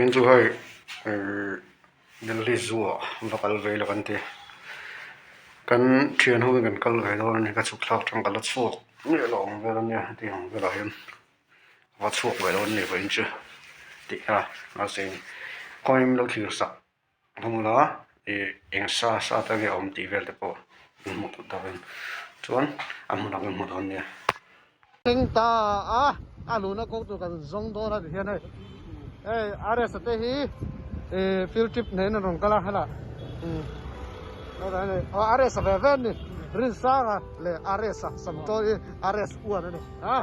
in chu hai Delhi Zoo local ve lo kan ti kan thian ho kan kal gai do ni ka chuk thak tang kala chuak ni long ve lo ni ti hong ve la hian wa chuak ve lo ni ve in chu ti ha a sen koim lo thir sa hong la eng sa ta ge om ti vel te po mu tu ta ven chuan amuna kan mu don ni Ting ta alu na ko tu kan zong do na hian ai are sa te hi field trip ne na rong kala hala are sa ve ven ni rin sa ga le are sa sam to are u na ni ha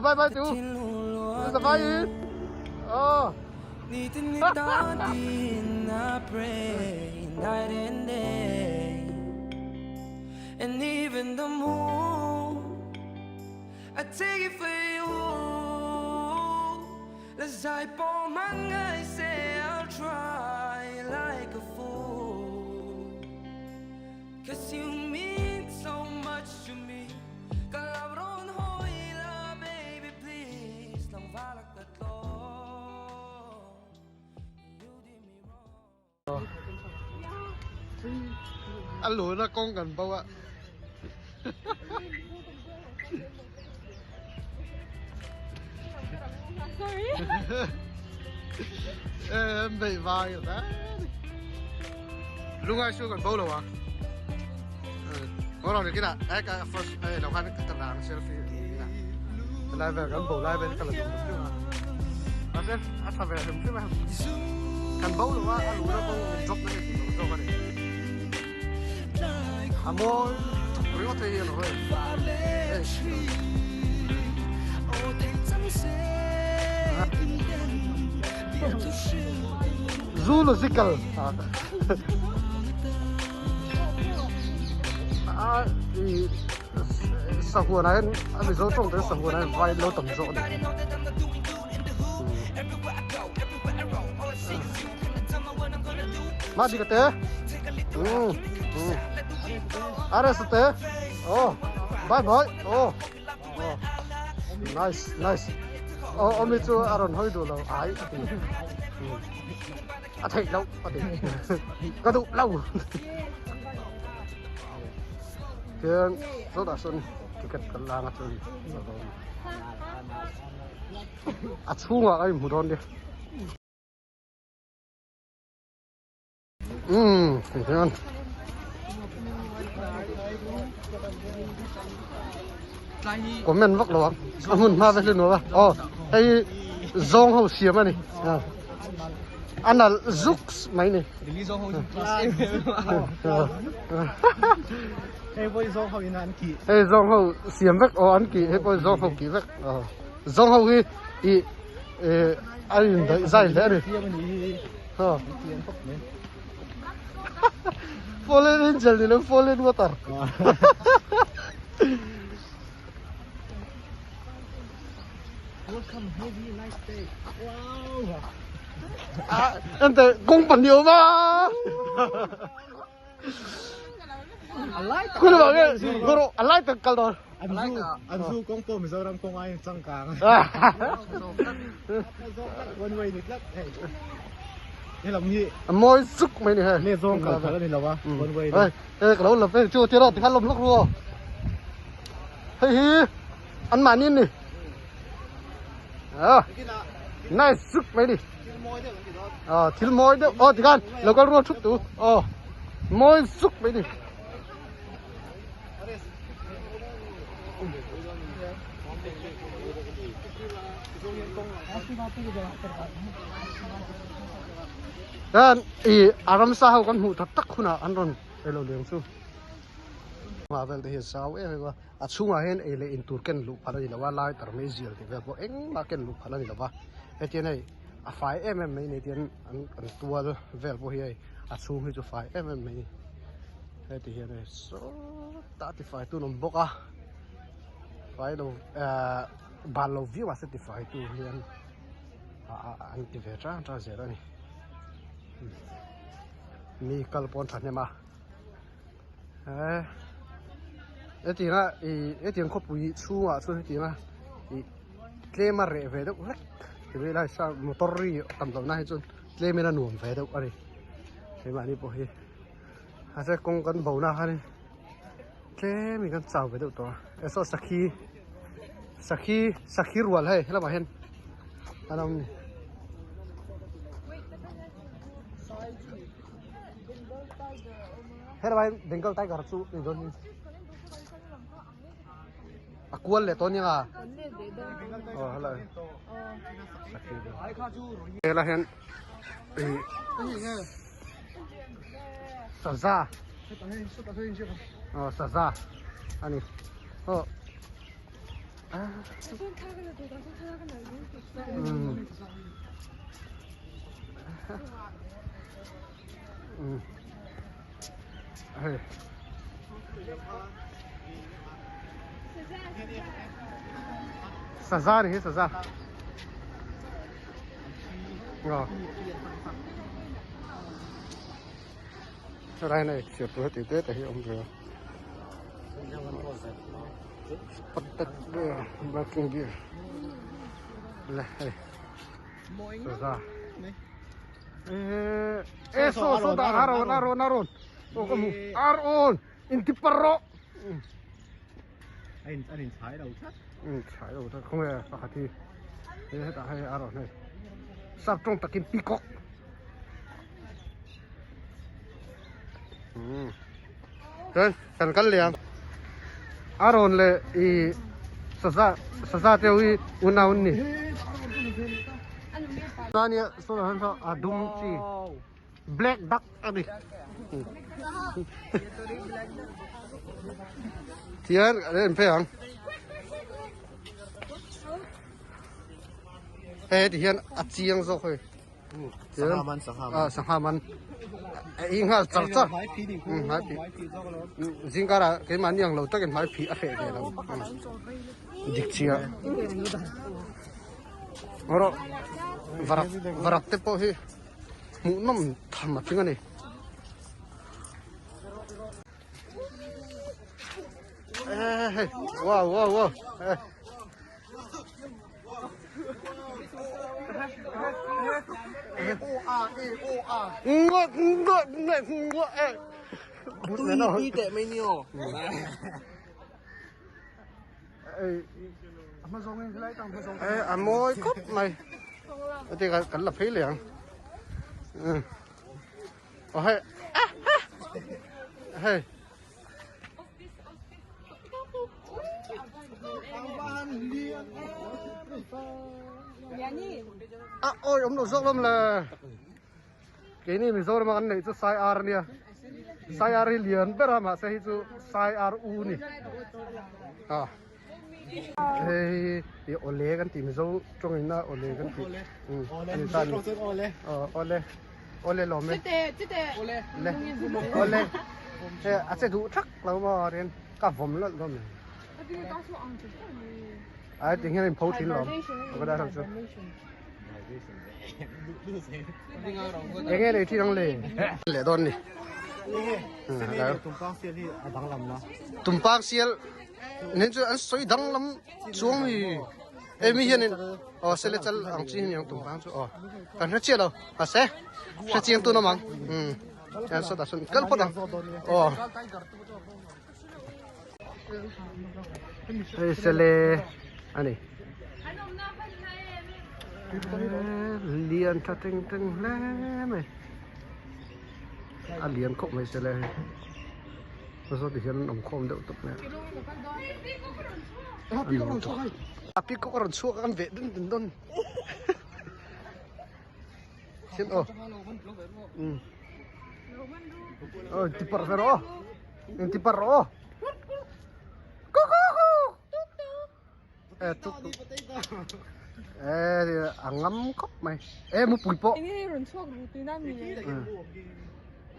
bye bye tu sa bye night and day, and even the moon, I take it for you. Let's type on my eyes, say I'll try like a fool, 'cause you mean so much to me. Kalabron hoila, baby, please, lang valak tatlo. You did me wrong. alu na kong kan bawa Sorry. em bị vai rồi đó lúc ai xưa còn bao lâu à có rồi cái nào cái first đầu tiên cái tầng selfie lại về gần bầu lại bên cái là đúng chứ mà anh xem anh phải về đúng chứ mà cần bao lâu à lũ nó bao drop nó thì drop cái này à mua rồi có thể rồi zoological thì sao vừa này anh bị dỗ trong tới sao vừa này vai lâu tầm dỗ này mà đi cái té à sao té bye bye nice ông ấy cho Aaron hơi đồ lâu ái thấy lâu có đủ lâu Kian rất là xuân cái cần lang ở trên chung à ai mua đón đi thế anh có men vắt lắm muốn ma về lên nữa hay zong hậu xiêm anh này anh là giúp mấy này Hey boy, zong hậu in anh kỹ. Hey zong hậu xiêm vắt anh kỹ hey boy zong hậu kỹ vắt zong hậu cái anh đấy dài thế này fallen angel ni lang fallen water Welcome, heavy, nice day. Wow. anh thấy công phần nhiều mà I like. cứ bảo cái goro I like the color Anh du công pom giờ đang công ai trăng càng. One way nít lắm. Đây là gì? môi sức mấy này Nè zong cả phải là đâu à? One way. Đây, cái đó là phải chưa thì khăn lồng lắc luôn. Hey, ăn màn in đi. Nice sức mấy đi. Thiếu môi đó. Thì gan, là con ruột chút tụ. Môi sức mấy đi. Dan aram sa ho kan hu tak khuna anron elo leng chu ma vel de sao wa a chunga hen ele in tur ken lu phala ni lawa lai tar me zil ti vel bo eng ma ken lu phala ni lawa etian ai a 5mm mai ne tian an tual vel bo hi a chung hi chu 5mm mai eti hian ai so 35 tu nom boka fai lo ban lo view a 35 tu hian an ti ve tra zero ni mi kalpon thane ma etianga etiang khopui chunga chu etianga tle mà rẻ về đâu rất thì bây giờ sao motor ri tầm tầm này chun tle mình là nuông về đâu ở đây thế mà đi bộ hi à sẽ con bầu na ha đi tle mình con chào về đâu to eso sakhi rual hay là mà hen anh ông hết rồi Bengal tiger chu đi rồi à cuốn lệ tôn nha hello đây là hiện Saza Saza 아니 hey. Saza này Saza cho đây này sửa bữa tiểu tết thì ông vừa bắt tết bữa kinh kia là Saza so da aron oh kamu aron inti parro anh thái đầu chắc thái đầu thôi không hề phải thì thế ta hay aron này sắp trong takin peacock rồi cần cắt liền aron le i Saza theo i una unni Tanya so là sao adum chi black duck đi Thiên đến phải không? Ê thì hiện chiang rồi thôi. Sang Haman. Ý nga chặt chặt. Máy phí. Riêng cả là cái màn nhang lâu tất cái máy phí ở đây đâu. Dịch chia. Rồi. Varak tepo hi. Mu nom tham mà tiếng này. Wow. đi tệ mấy nhiều môi cốc này thì cắn lập phí liền hey ôi ông đồ dốc lắm là cái này mình dâu mà ăn này cho sai ar nè sai ar liền bây giờ mà sẽ cho sai ar u nè thì ole kan tìm dâu trong này na ole kan tìm ole lòm ấy ole à sẽ đủ chắc lâu mà đến cả vòng lận rồi mình ai tiếng nghe phâu chín lắm có đã thằng chưa nghe đây thì đang lệ đòn này tụm bang xiên nên cho anh soi đắng lắm xuống thì em hiện nên sẽ lấy chân ăn chín nhiều tụm bang cho còn nó chết đâu sẽ chiên tôi nó mang anh sao ta xuân cất bắt đầu sẽ lấy anh này liền cho tinh tinh lên mày liền khóc mày sẽ lấy rồi thì hiện ông không đậu tập này tapi kok orang suka kan vệ đến đôn xin tipar vero tipar ro thì ngắm cốc mày mu bụi bộ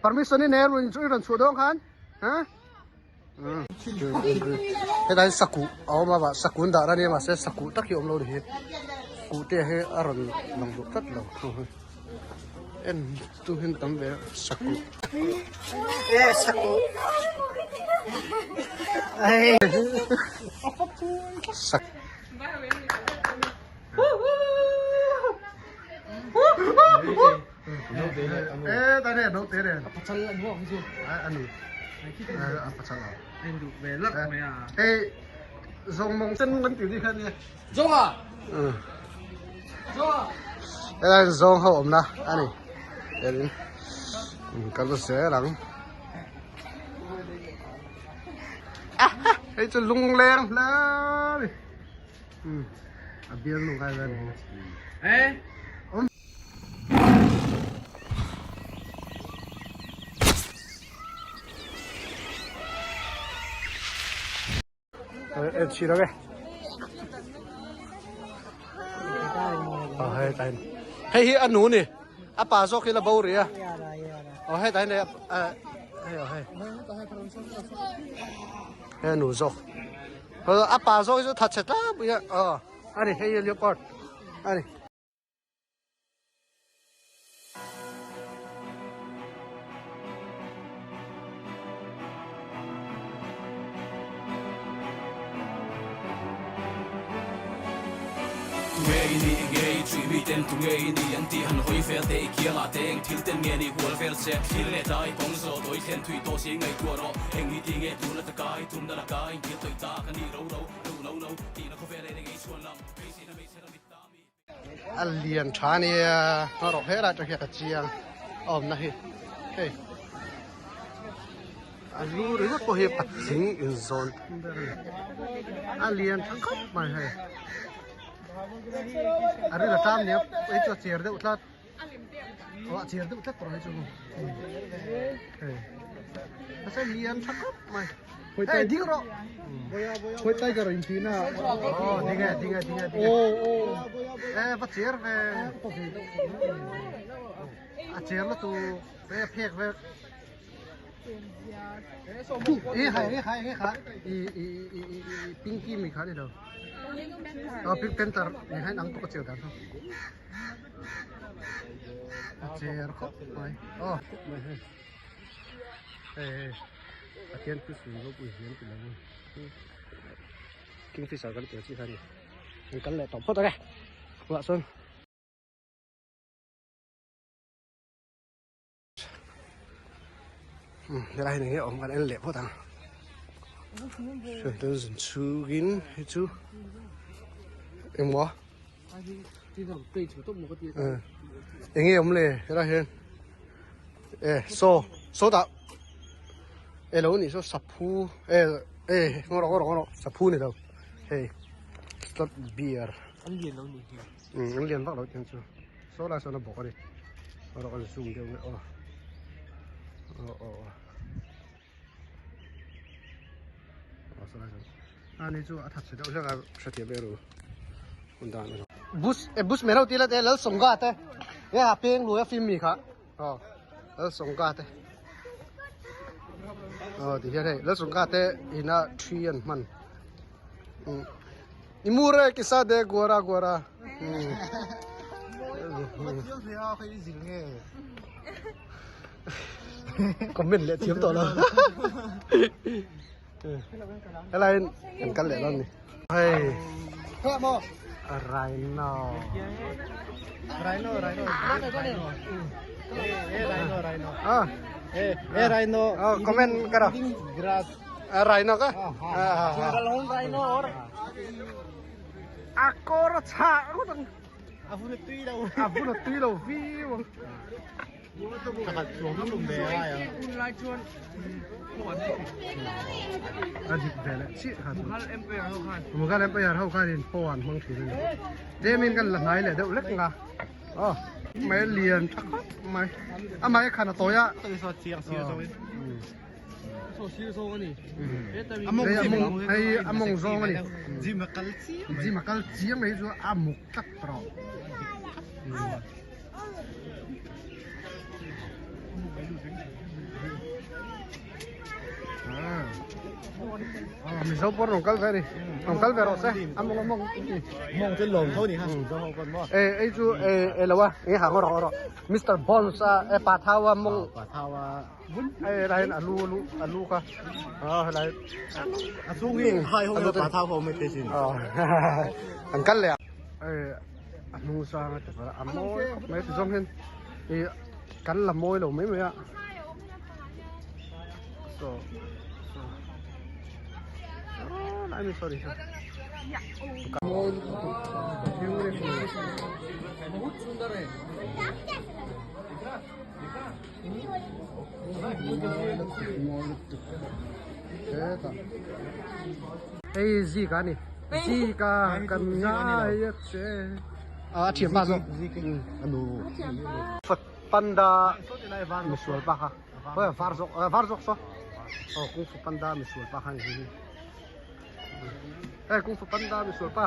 permission ini nih lu cuy dan sudah kan hả cái đấy saku mà bà saku đã ra đi mà sẽ saku tất hiệu lâu đi cụ thể hay aron lòng độ rất lâu em tu hình tấm về saku saku saku tao đây đâu thế này bắt chân lại mua cái gì anh này bắt chân nào anh đủ về lắc mày à ê dùng mông chân vẫn kiểu gì hơn nhỉ dông à dông à đây là dùng hậu nè anh này đây đi cái nó sẽ lắm cái chân lung lên lên biên luôn cái lên ê chỉ đó cái hay tay hay anh nụ nè à bà số khi là bao rồi à hay tay này hay nụ số à bà số cái thật chết á bây giờ anh này hay liệp con anh này ngay ni ngay chui mi ten tu ngay ni an ti han hoi fer te kia la teng thil ten nge ni hol fer se thil le tai kong so doi then thui to si ngai tu ro eng ni ti nge tu la ta kai tum da la kai ki toi ta kan ni ro no ti na ko fer le ngai suan lam pe si na me se na mi ta mi alien thani nó rọc hết ra cho cái chiang ôm này hey alu rồi có hiệp chính in zone alien thắc cấp mà hay ari là tam nhé ấy cho chèr đấy utlat họ chèr đấy utlat rồi chung nó sẽ liền thắc cấp mày hey đi rồi khôi tay cái rồi tí nào đi nghe bắt chèr về chèr nó tụ về phèn về hay pinky mình khá đi đâu Pink Panther này hay nắng có chiều đàn không chèr khóc mày tiên cứ sử dụng bùi hiến của mình kinh phi sở gắn tiểu chi thay mình cắn lại tổng phốt đây vợ xuân cái này này ông cái lẹp phốt thằng rồi tôi dừng chú gin hay chú em mua em nghe ông lề cái này hơn số đạo lâu này số sập phu ngon sập phu này đâu hey stop beer anh liền lâu nhỉ anh liền bắt đầu chân chưa số là số nó bỏ đi nó còn zoom theo nữa anh ấy chú thật sự đâu chắc là sẽ thiệt bé rồi còn đàn nữa bus mấy đâu tí là thế lỡ sống gạt thế cái hộp pin lùi phim mì khác lỡ sống gạt thế thì thế này lỡ sống gạt thế ina trian man imure kisa de gora comment lại chiếm tổ nào cái này em cắt lại luôn này hey rhino rhino comment cái nào rhino cái rhino aku rasa aku tuh abu nó tuy đâu vi thật là xuống nó lùng đề ai à adik bela chi khan một cái empire hậu khai đến phòn mong thử này thế mình cần lần này là đậu lắc nga mấy liền chắc mày mày khăn là tối á tôi so chiang rồi so cái này among zong cái này gì mà cal chi mấy chú amuk chắc rồi mình sâu bớt nòng cál về đi nòng cál về rồi sẽ mong trên lồng thôi nhỉ ha cho họ còn mua ấy chú là wa ấy hàng rồi Mr. Bones bà thao mong đây là alu cả đây xuống đi hai hôm bà thao hôm mới tới xin ăn cál lẹ อันนู้นสร้างแต่ว่าอันโม่ไม่ถึงจงเห็นกันละโม่หรอไม่อ่ะ so oh I'm sorry sir hey Zika ni Zika kan na ya che thiam ba zo anu panda misual pa ka varzok so oh kung fu panda misual pa kan hi kung fu panda misual pa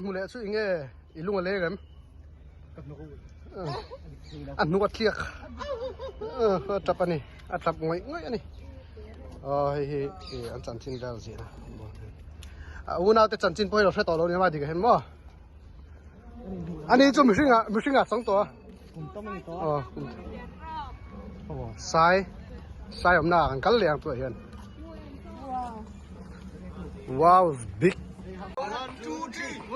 mule chu inge ilunga le gam anu atliak tapani atap ngoi ngoi ani hi an chanchin dal ji na una te chanchin poi lo to lo ni ma di ga hen mo ani chu mishing a chang to sai om na kan kal liang tu hian wow big 1 2 3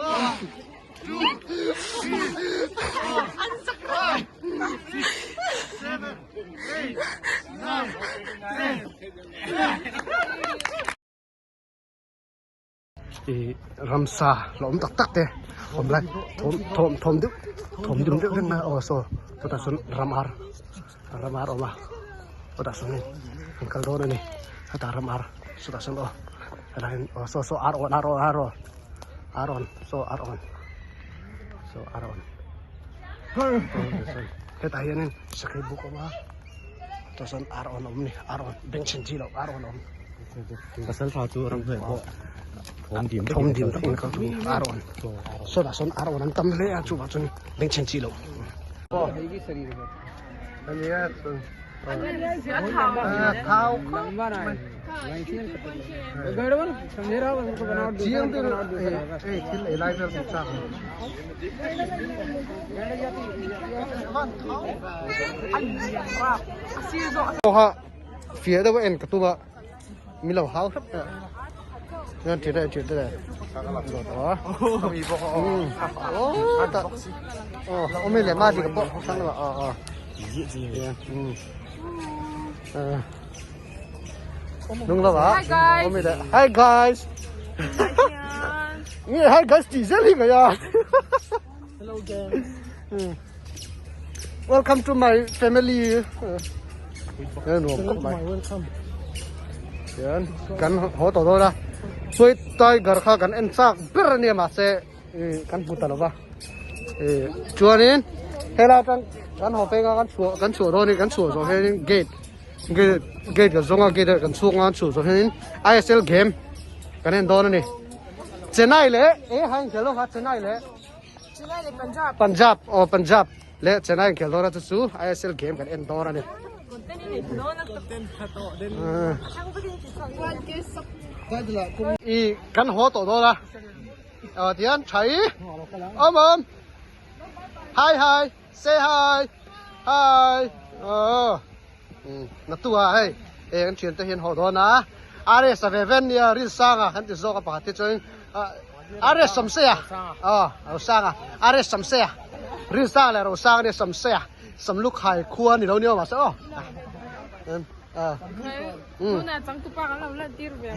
1 ramsa lom tak tak te om lai thom dum na so ta sun ramar oma ta sun ni kal do ni ta ramar so ta sun lain so aron ke ta hian sakai bu ko ma ta sun aron om ni aron beng chen ji lo aron om pasal satu orang tu thom dim in ka tu aron so ta sun aron an tam le a chu ba chun beng chen ji lo ani ya thao lamba na गड़बड़ समझे रहा उनको बनाओ जीएम तो किल एलाइजर बच्चा ha phía đâu em cái tụi mi lâu háo hết nên chuyện đây đó ông mình lại ma thì cái bộ sang rồi đúng rồi hả? Hi guys. Nghe hi guys chỉ rất là ya. Hello again. Welcome to my family. Welcome. Yan, kan ho to do da. Soi tai gar kha kan en sak ber ni ma se kan puta lo ba. Chuanin hela kan ho pe kan chuo do ni kan chuo so he gate. Gate cái zonga gate kan chuang an chu so hin ISL game kan en don ni Chennai le hang khelo ha Chennai le Punjab le Chennai khelo ra chu ISL game kan en don ni i kan ho to do la tian chai hi say hi na tua hey kan chuyện tới hiện hồ đó na are sa veven ya rin sanga kan ti zo ka pa ti choin are samse sang are samse rin sang la ro sang de samse sam luk khai khua ni lo ni ma so na chang tu pa kan lo la tir ve